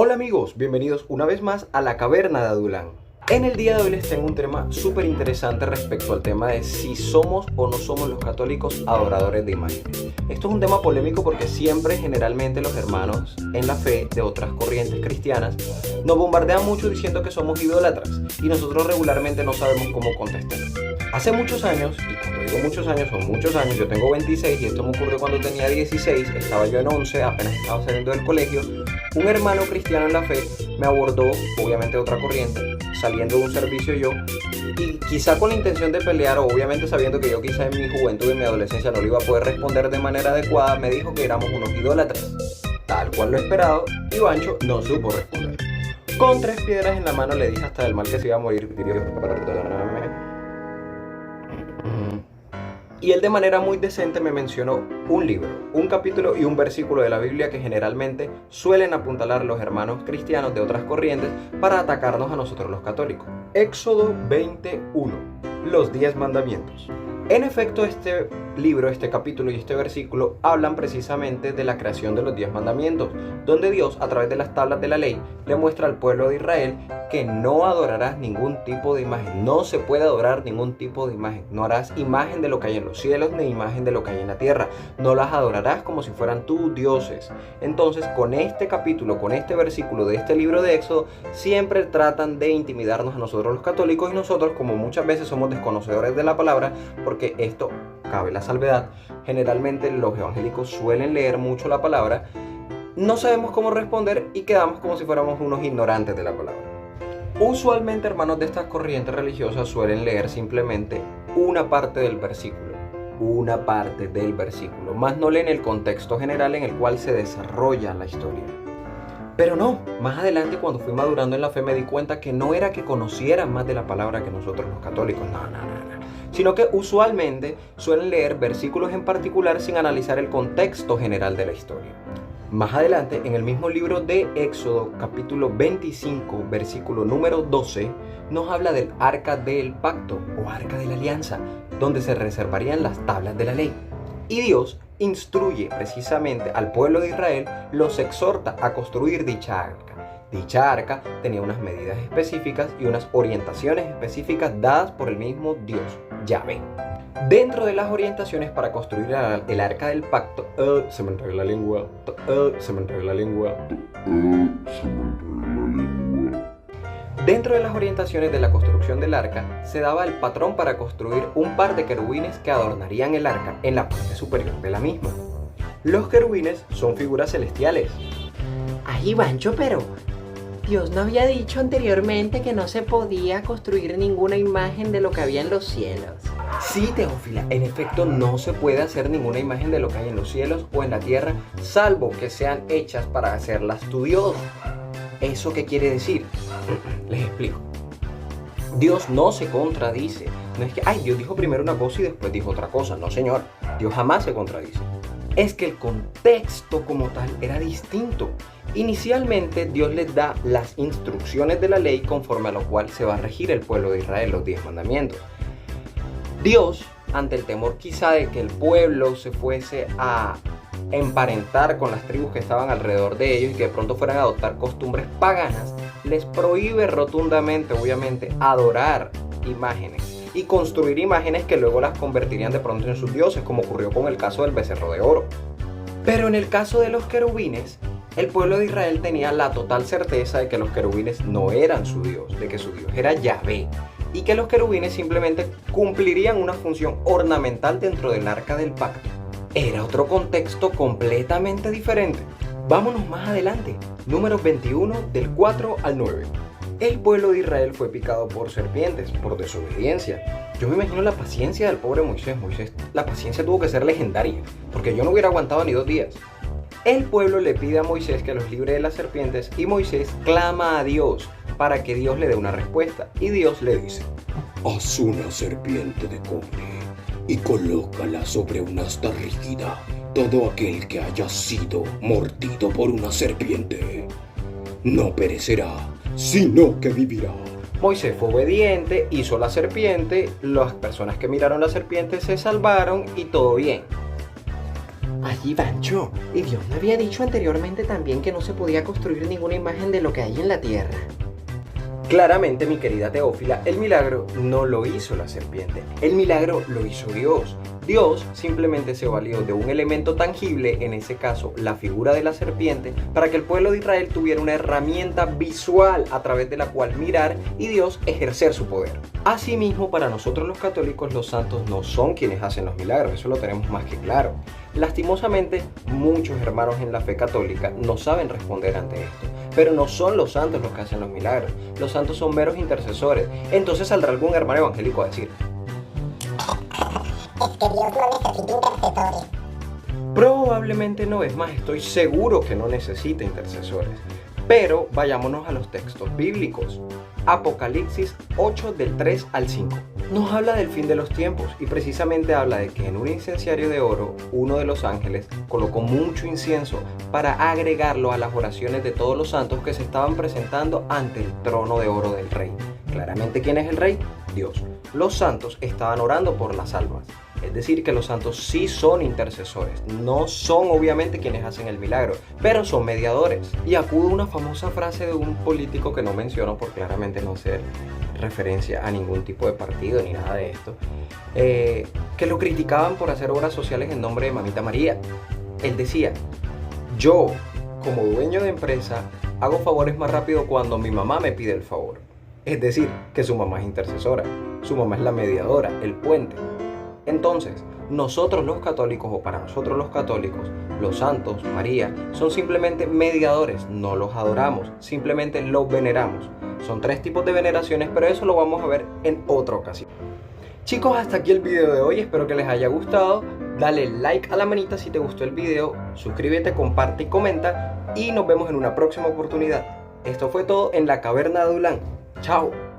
Hola amigos, bienvenidos una vez más a la Caverna de Adulán. En el día de hoy les tengo un tema súper interesante respecto al tema de si somos o no somos los católicos adoradores de imágenes. Esto es un tema polémico porque siempre, generalmente, los hermanos en la fe de otras corrientes cristianas nos bombardean mucho diciendo que somos idólatras y nosotros regularmente no sabemos cómo contestar. Hace muchos años, y cuando digo muchos años, son muchos años, yo tengo 26 y esto me ocurrió cuando tenía 16, estaba yo en 11, apenas estaba saliendo del colegio. Un hermano cristiano en la fe me abordó, obviamente de otra corriente, saliendo de un servicio yo, y quizá con la intención de pelear, o obviamente sabiendo que yo quizá en mi juventud y en mi adolescencia no le iba a poder responder de manera adecuada, me dijo que éramos unos idólatras. Tal cual lo esperado, y Bancho no supo responder. Con 3 piedras en la mano le dije hasta del mal que se iba a morir. Perdóname. Y él de manera muy decente me mencionó un libro, un capítulo y un versículo de la Biblia que generalmente suelen apuntalar los hermanos cristianos de otras corrientes para atacarnos a nosotros los católicos. Éxodo 21, los 10 mandamientos. En efecto, este libro, este capítulo y este versículo hablan precisamente de la creación de los 10 mandamientos, donde Dios, a través de las tablas de la ley, le muestra al pueblo de Israel que no adorarás ningún tipo de imagen, no se puede adorar ningún tipo de imagen, no harás imagen de lo que hay en los cielos ni imagen de lo que hay en la tierra, no las adorarás como si fueran tus dioses. Entonces, con este capítulo, con este versículo de este libro de Éxodo, siempre tratan de intimidarnos a nosotros los católicos y nosotros, como muchas veces somos desconocedores de la palabra, porque esto cabe la salvedad, generalmente los evangélicos suelen leer mucho la palabra, no sabemos cómo responder y quedamos como si fuéramos unos ignorantes de la palabra. Usualmente, hermanos de estas corrientes religiosas suelen leer simplemente una parte del versículo, más no leen el contexto general en el cual se desarrolla la historia. Pero no, más adelante cuando fui madurando en la fe me di cuenta que no era que conocieran más de la palabra que nosotros los católicos, no, sino que usualmente suelen leer versículos en particular sin analizar el contexto general de la historia. Más adelante, en el mismo libro de Éxodo, capítulo 25, versículo número 12, nos habla del arca del pacto o arca de la alianza, donde se reservarían las tablas de la ley. Y Dios instruye precisamente al pueblo de Israel, los exhorta a construir dicha arca. Dicha arca tenía unas medidas específicas y unas orientaciones específicas dadas por el mismo Dios, Yahvé. Dentro de las orientaciones para construir el arca del pacto, se me enredó la lengua. Dentro de las orientaciones de la construcción del arca, se daba el patrón para construir un par de querubines que adornarían el arca en la parte superior de la misma. Los querubines son figuras celestiales. Ay, Bancho, pero Dios no había dicho anteriormente que no se podía construir ninguna imagen de lo que había en los cielos. Sí, Teófila, en efecto no se puede hacer ninguna imagen de lo que hay en los cielos o en la tierra, salvo que sean hechas para hacerlas tu Dios. ¿Eso qué quiere decir? Les explico. Dios no se contradice. No es que, Dios dijo primero una cosa y después dijo otra cosa. No, señor. Dios jamás se contradice. Es que el contexto como tal era distinto. Inicialmente Dios les da las instrucciones de la ley conforme a lo cual se va a regir el pueblo de Israel, los 10 mandamientos. Dios, ante el temor quizá de que el pueblo se fuese a emparentar con las tribus que estaban alrededor de ellos y que de pronto fueran a adoptar costumbres paganas, les prohíbe rotundamente, obviamente, adorar imágenes y construir imágenes que luego las convertirían de pronto en sus dioses, como ocurrió con el caso del becerro de oro. Pero en el caso de los querubines, el pueblo de Israel tenía la total certeza de que los querubines no eran su Dios, de que su Dios era Yahvé, y que los querubines simplemente cumplirían una función ornamental dentro del arca del pacto. Era otro contexto completamente diferente. Vámonos más adelante, números 21 del 4 al 9. El pueblo de Israel fue picado por serpientes, por desobediencia. Yo me imagino la paciencia del pobre Moisés. La paciencia tuvo que ser legendaria, porque yo no hubiera aguantado ni 2 días. El pueblo le pide a Moisés que los libre de las serpientes y Moisés clama a Dios para que Dios le dé una respuesta. Y Dios le dice: haz una serpiente de cobre y colócala sobre una asta rígida. Todo aquel que haya sido mordido por una serpiente no perecerá, sino que vivirá. Moisés fue obediente, hizo la serpiente, las personas que miraron la serpiente se salvaron y todo bien. Ay, Ivancho, ¿y Dios no había dicho anteriormente también que no se podía construir ninguna imagen de lo que hay en la tierra? Claramente, mi querida Teófila, el milagro no lo hizo la serpiente, el milagro lo hizo Dios. Dios simplemente se valió de un elemento tangible, en ese caso la figura de la serpiente, para que el pueblo de Israel tuviera una herramienta visual a través de la cual mirar y Dios ejercer su poder. Asimismo, para nosotros los católicos, los santos no son quienes hacen los milagros, eso lo tenemos más que claro. Lastimosamente, muchos hermanos en la fe católica no saben responder ante esto. Pero no son los santos los que hacen los milagros. Los santos son meros intercesores. Entonces saldrá algún hermano evangélico a decir: es que Dios no necesita intercesores. probablemente no, es más, estoy seguro que no necesita intercesores. Pero vayámonos a los textos bíblicos. Apocalipsis 8 del 3 al 5. Nos habla del fin de los tiempos y precisamente habla de que en un incenciario de oro, uno de los ángeles colocó mucho incienso para agregarlo a las oraciones de todos los santos que se estaban presentando ante el trono de oro del rey. Claramente, ¿quién es el rey? Dios. Los santos estaban orando por las almas. Es decir, que los santos sí son intercesores, no son obviamente quienes hacen el milagro, pero son mediadores. Y acudo a una famosa frase de un político que no menciono por claramente no hacer referencia a ningún tipo de partido ni nada de esto, que lo criticaban por hacer obras sociales en nombre de Mamita María. Él decía: yo, como dueño de empresa, hago favores más rápido cuando mi mamá me pide el favor. Es decir, que su mamá es intercesora, su mamá es la mediadora, el puente. Entonces, nosotros los católicos, o para nosotros los católicos, los santos, María, son simplemente mediadores, no los adoramos, simplemente los veneramos. Son 3 tipos de veneraciones, pero eso lo vamos a ver en otra ocasión. Chicos, hasta aquí el video de hoy, espero que les haya gustado. Dale like a la manita si te gustó el video, suscríbete, comparte y comenta, y nos vemos en una próxima oportunidad. Esto fue todo en la Caverna de Adulán. Chao.